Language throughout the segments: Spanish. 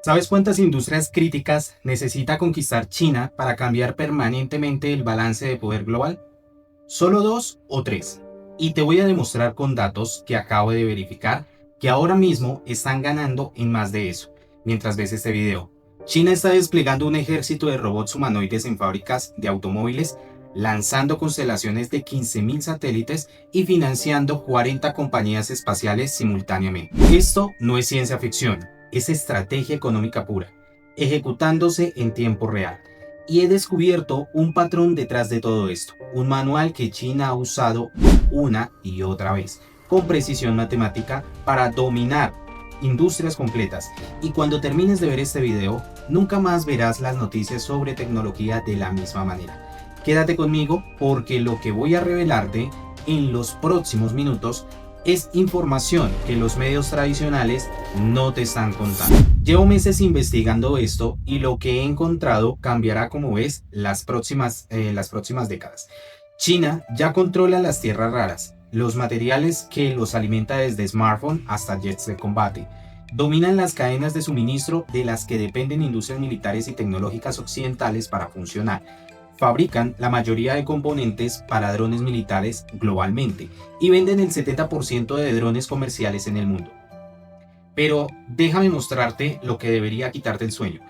¿Sabes cuántas industrias críticas necesita conquistar China para cambiar permanentemente el balance de poder global? ¿Solo dos o tres? Y te voy a demostrar con datos que acabo de verificar que ahora mismo están ganando en más de eso. Mientras ves este video, China está desplegando un ejército de robots humanoides en fábricas de automóviles, lanzando constelaciones de 15.000 satélites y financiando 40 compañías espaciales simultáneamente. Esto no es ciencia ficción, es estrategia económica pura, ejecutándose en tiempo real. Y he descubierto un patrón detrás de todo esto, un manual que China ha usado una y otra vez, con precisión matemática para dominar industrias completas. Y cuando termines de ver este video, nunca más verás las noticias sobre tecnología de la misma manera. Quédate conmigo porque lo que voy a revelarte en los próximos minutos es información que los medios tradicionales no te están contando. Llevo meses investigando esto y lo que he encontrado cambiará, como ves, las próximas décadas. China ya controla las tierras raras, los materiales que los alimenta desde smartphones hasta jets de combate. Dominan las cadenas de suministro de las que dependen industrias militares y tecnológicas occidentales para funcionar. Fabrican la mayoría de componentes para drones militares globalmente y venden el 70% de drones comerciales en el mundo. Pero déjame mostrarte lo que debería quitarte el sueño.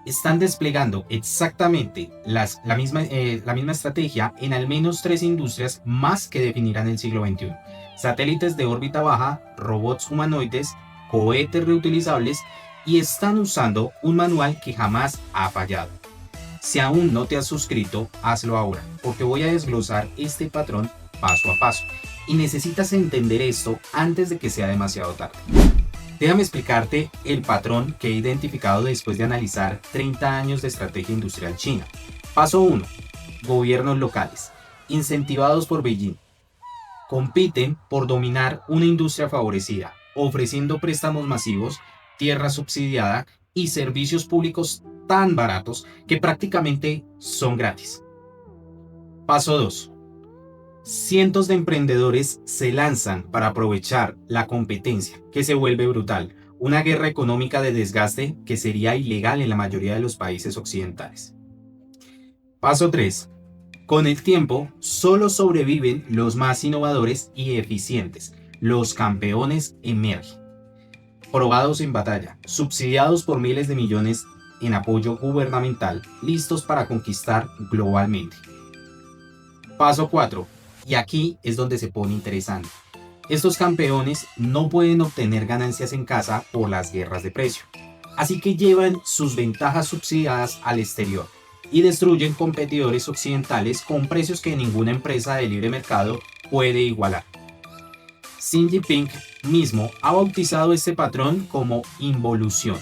Están desplegando exactamente la misma estrategia en al menos tres industrias más que definirán el siglo XXI. Satélites de órbita baja, robots humanoides, cohetes reutilizables, y están usando un manual que jamás ha fallado. Si aún no te has suscrito, hazlo ahora, porque voy a desglosar este patrón paso a paso. Y necesitas entender esto antes de que sea demasiado tarde. Déjame explicarte el patrón que he identificado después de analizar 30 años de estrategia industrial china. Paso 1. Gobiernos locales, incentivados por Beijing. Compiten por dominar una industria favorecida, ofreciendo préstamos masivos, tierra subsidiada y servicios públicos tan baratos que prácticamente son gratis. Paso 2. Cientos de emprendedores se lanzan para aprovechar la competencia, que se vuelve brutal, una guerra económica de desgaste que sería ilegal en la mayoría de los países occidentales. Paso 3. Con el tiempo, solo sobreviven los más innovadores y eficientes. Los campeones emergen. Probados en batalla, subsidiados por miles de millones en apoyo gubernamental, listos para conquistar globalmente. Paso 4. Y aquí es donde se pone interesante. Estos campeones no pueden obtener ganancias en casa por las guerras de precio, así que llevan sus ventajas subsidiadas al exterior y destruyen competidores occidentales con precios que ninguna empresa de libre mercado puede igualar. Xi Jinping mismo ha bautizado este patrón como involución.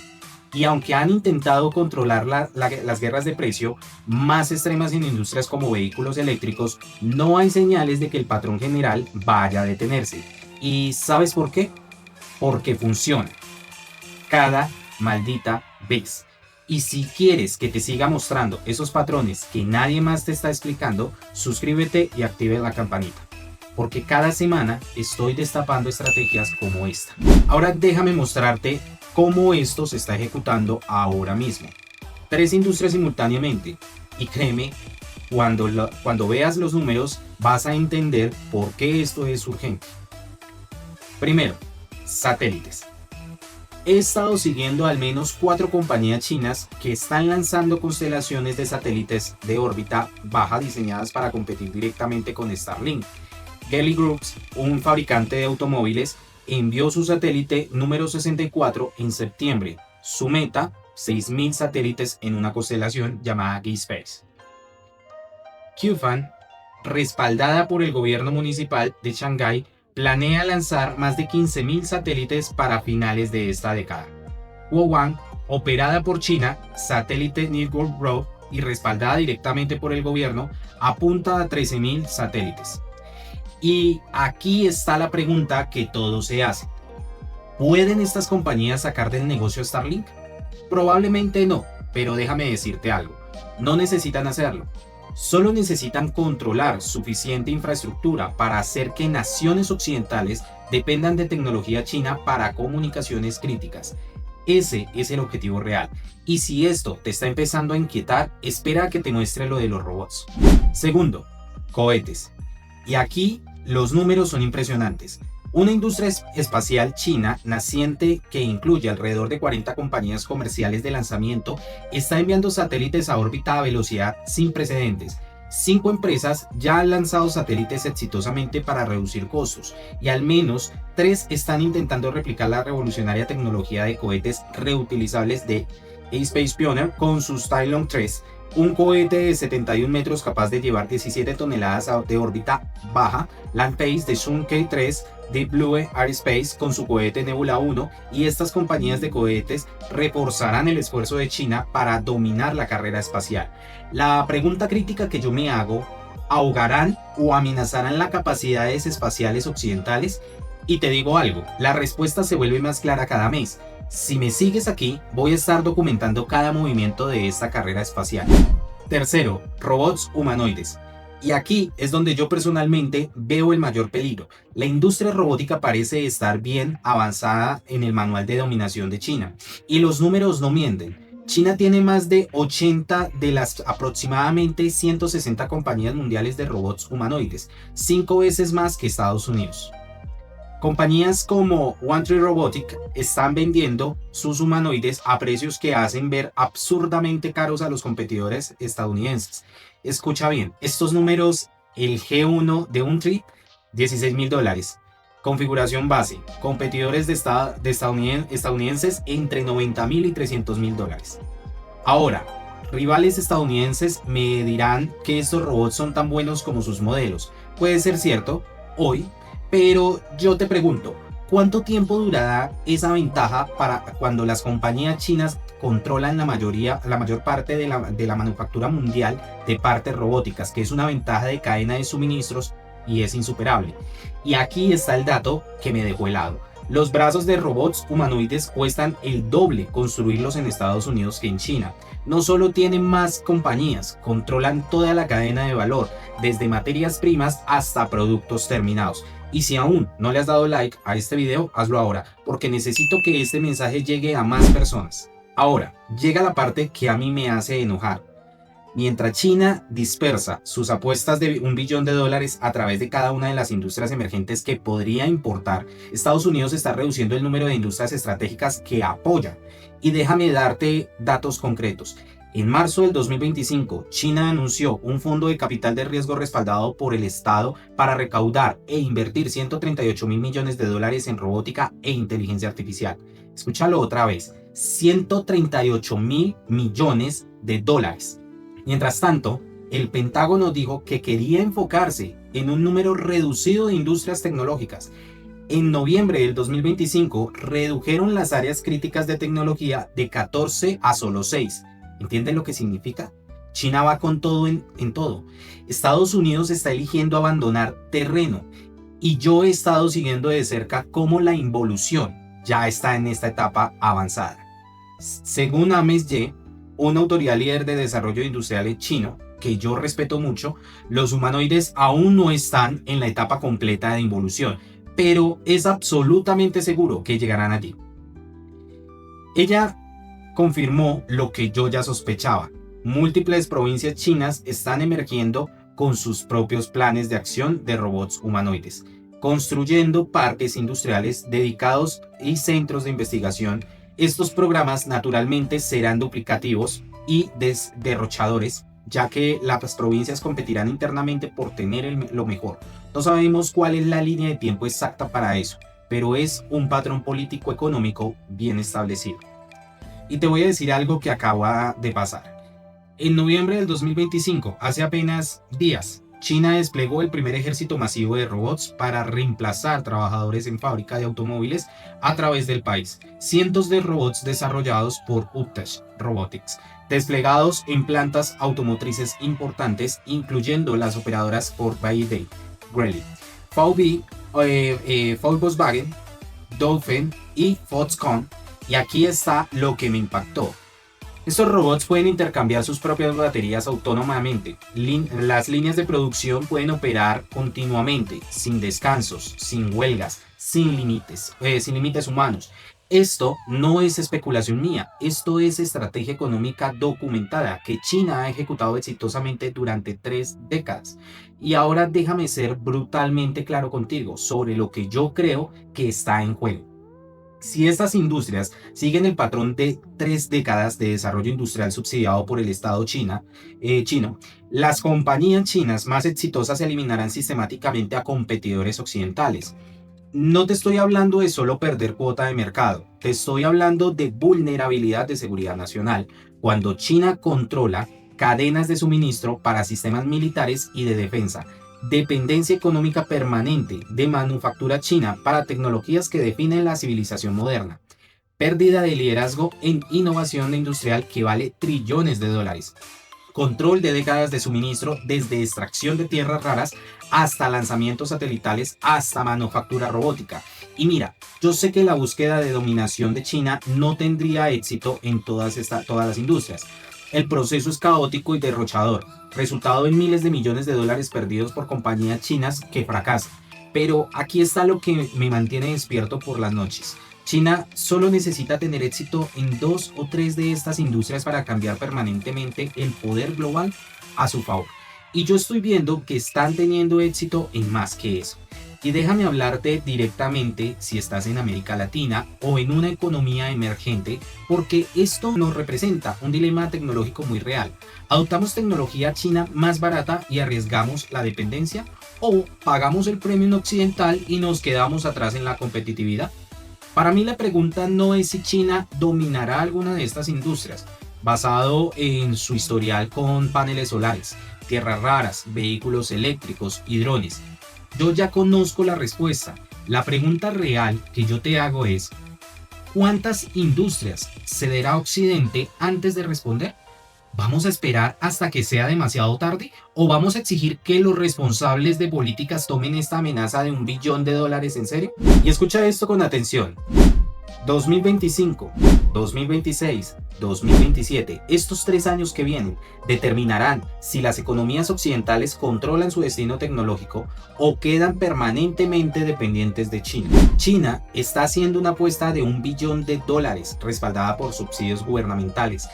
Y aunque han intentado controlar las guerras de precio más extremas en industrias como vehículos eléctricos, no hay señales de que el patrón general vaya a detenerse. ¿Y sabes por qué? Porque funciona. Cada maldita vez. Y si quieres que te siga mostrando esos patrones que nadie más te está explicando, suscríbete y active la campanita, porque cada semana estoy destapando estrategias como esta. Ahora déjame mostrarte cómo esto se está ejecutando ahora mismo. Tres industrias simultáneamente. Y créeme, cuando veas los números vas a entender por qué esto es urgente. Primero, satélites. He estado siguiendo al menos 4 compañías chinas que están lanzando constelaciones de satélites de órbita baja diseñadas para competir directamente con Starlink. Geely Groups, un fabricante de automóviles, envió su satélite número 64 en septiembre. Su meta, 6.000 satélites en una constelación llamada G-Space. QFan, respaldada por el gobierno municipal de Shanghái, planea lanzar más de 15.000 satélites para finales de esta década. Huawei, operada por China, satélite Network Growth y respaldada directamente por el gobierno, apunta a 13.000 satélites. Y aquí está la pregunta que todos se hacen. ¿Pueden estas compañías sacar del negocio Starlink? Probablemente no, pero déjame decirte algo. No necesitan hacerlo. Solo necesitan controlar suficiente infraestructura para hacer que naciones occidentales dependan de tecnología china para comunicaciones críticas. Ese es el objetivo real. Y si esto te está empezando a inquietar, espera a que te muestre lo de los robots. Segundo, cohetes. Y aquí los números son impresionantes. Una industria espacial china naciente que incluye alrededor de 40 compañías comerciales de lanzamiento está enviando satélites a órbita a velocidad sin precedentes. 5 empresas ya han lanzado satélites exitosamente para reducir costos y al menos 3 están intentando replicar la revolucionaria tecnología de cohetes reutilizables de Space Pioneer con su Skylon 3, un cohete de 71 metros capaz de llevar 17 toneladas de órbita baja, Land Pace de Sunkey 3, Deep Blue Aerospace con su cohete Nebula 1, y estas compañías de cohetes reforzarán el esfuerzo de China para dominar la carrera espacial. La pregunta crítica que yo me hago: ¿ahogarán o amenazarán las capacidades espaciales occidentales? Y te digo algo, la respuesta se vuelve más clara cada mes. Si me sigues aquí, voy a estar documentando cada movimiento de esta carrera espacial. Tercero, robots humanoides. Y aquí es donde yo personalmente veo el mayor peligro. La industria robótica parece estar bien avanzada en el manual de dominación de China. Y los números no mienten. China tiene más de 80 de las aproximadamente 160 compañías mundiales de robots humanoides, 5 veces más que Estados Unidos. Compañías como One Tree Robotic están vendiendo sus humanoides a precios que hacen ver absurdamente caros a los competidores estadounidenses. Escucha bien, estos números: el G1 de One Tree, $16,000. Configuración base, competidores de estadounidenses entre $90,000 y $300,000. Ahora, rivales estadounidenses me dirán que estos robots son tan buenos como sus modelos. Puede ser cierto hoy, pero yo te pregunto, ¿cuánto tiempo durará esa ventaja para cuando las compañías chinas controlan la mayor parte de la manufactura mundial de partes robóticas, que es una ventaja de cadena de suministros y es insuperable? Y aquí está el dato que me dejó helado. Los brazos de robots humanoides cuestan el doble construirlos en Estados Unidos que en China. No solo tienen más compañías, controlan toda la cadena de valor, desde materias primas hasta productos terminados. Y si aún no le has dado like a este video, hazlo ahora, porque necesito que este mensaje llegue a más personas. Ahora, llega la parte que a mí me hace enojar. Mientras China dispersa sus apuestas de $1 billón a través de cada una de las industrias emergentes que podría importar, Estados Unidos está reduciendo el número de industrias estratégicas que apoya. Y déjame darte datos concretos. En marzo del 2025, China anunció un fondo de capital de riesgo respaldado por el Estado para recaudar e invertir $138 mil millones en robótica e inteligencia artificial. Escúchalo otra vez, $138 mil millones. Mientras tanto, el Pentágono dijo que quería enfocarse en un número reducido de industrias tecnológicas. En noviembre del 2025, redujeron las áreas críticas de tecnología de 14 a solo 6. ¿Entienden lo que significa? China va con todo en todo. Estados Unidos está eligiendo abandonar terreno. Y yo he estado siguiendo de cerca cómo la involución ya está en esta etapa avanzada. Según Ames Ye, una autoridad líder de desarrollo industrial chino, que yo respeto mucho, los humanoides aún no están en la etapa completa de involución, pero es absolutamente seguro que llegarán allí. Ella confirmó lo que yo ya sospechaba. Múltiples provincias chinas están emergiendo con sus propios planes de acción de robots humanoides, construyendo parques industriales dedicados y centros de investigación. Estos programas naturalmente serán duplicativos y derrochadores, ya que las provincias competirán internamente por tener lo mejor. No sabemos cuál es la línea de tiempo exacta para eso, pero es un patrón político económico bien establecido. Y te voy a decir algo que acaba de pasar. En noviembre del 2025, hace apenas días, China desplegó el primer ejército masivo de robots para reemplazar trabajadores en fábrica de automóviles a través del país. Cientos de robots desarrollados por Uptech Robotics, desplegados en plantas automotrices importantes, incluyendo las operadoras por BYD, Geely, Volkswagen, Dongfeng y Foxconn. Y aquí está lo que me impactó. Estos robots pueden intercambiar sus propias baterías autónomamente. Las líneas de producción pueden operar continuamente, sin descansos, sin huelgas, sin límites humanos. Esto no es especulación mía, esto es estrategia económica documentada que China ha ejecutado exitosamente durante 3 décadas. Y ahora déjame ser brutalmente claro contigo sobre lo que yo creo que está en juego. Si estas industrias siguen el patrón de 3 décadas de desarrollo industrial subsidiado por el Estado chino, las compañías chinas más exitosas eliminarán sistemáticamente a competidores occidentales. No te estoy hablando de solo perder cuota de mercado, te estoy hablando de vulnerabilidad de seguridad nacional, cuando China controla cadenas de suministro para sistemas militares y de defensa, dependencia económica permanente de manufactura china para tecnologías que definen la civilización moderna, pérdida de liderazgo en innovación industrial que vale trillones de dólares, control de décadas de suministro desde extracción de tierras raras hasta lanzamientos satelitales hasta manufactura robótica. Y mira, yo sé que la búsqueda de dominación de China no tendría éxito en todas las industrias. El proceso es caótico y derrochador, resultado en miles de millones de dólares perdidos por compañías chinas que fracasan. Pero aquí está lo que me mantiene despierto por las noches. China solo necesita tener éxito en 2 o 3 de estas industrias para cambiar permanentemente el poder global a su favor. Y yo estoy viendo que están teniendo éxito en más que eso. Y déjame hablarte directamente si estás en América Latina o en una economía emergente, porque esto nos representa un dilema tecnológico muy real. ¿Adoptamos tecnología china más barata y arriesgamos la dependencia? ¿O pagamos el premio occidental y nos quedamos atrás en la competitividad? Para mí la pregunta no es si China dominará alguna de estas industrias, basado en su historial con paneles solares, tierras raras, vehículos eléctricos y drones. Yo ya conozco la respuesta. La pregunta real que yo te hago es, ¿cuántas industrias cederá Occidente antes de responder? ¿Vamos a esperar hasta que sea demasiado tarde? ¿O vamos a exigir que los responsables de políticas tomen esta amenaza de $1 billón en serio? Y escucha esto con atención. 2025, 2026, 2027, estos 3 años que vienen determinarán si las economías occidentales controlan su destino tecnológico o quedan permanentemente dependientes de China. China está haciendo una apuesta de $1 billón respaldada por subsidios gubernamentales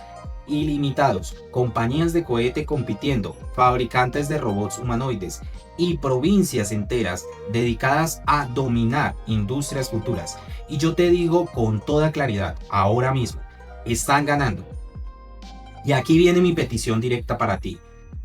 ilimitados, compañías de cohete compitiendo, fabricantes de robots humanoides y provincias enteras dedicadas a dominar industrias futuras. Y yo te digo con toda claridad, ahora mismo, están ganando. Y aquí viene mi petición directa para ti.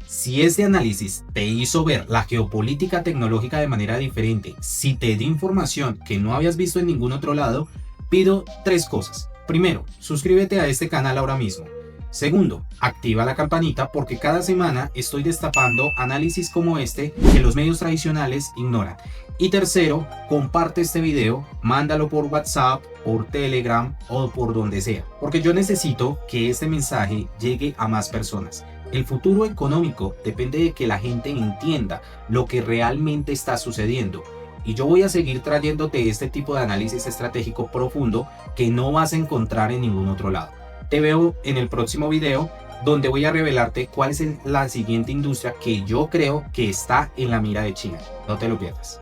Si este análisis te hizo ver la geopolítica tecnológica de manera diferente, si te dio información que no habías visto en ningún otro lado, pido 3 cosas. Primero, suscríbete a este canal ahora mismo. Segundo, activa la campanita porque cada semana estoy destapando análisis como este que los medios tradicionales ignoran. Y tercero, comparte este video, mándalo por WhatsApp, por Telegram o por donde sea, porque yo necesito que este mensaje llegue a más personas. El futuro económico depende de que la gente entienda lo que realmente está sucediendo. Y yo voy a seguir trayéndote este tipo de análisis estratégico profundo que no vas a encontrar en ningún otro lado. Te veo en el próximo video donde voy a revelarte cuál es la siguiente industria que yo creo que está en la mira de China. No te lo pierdas.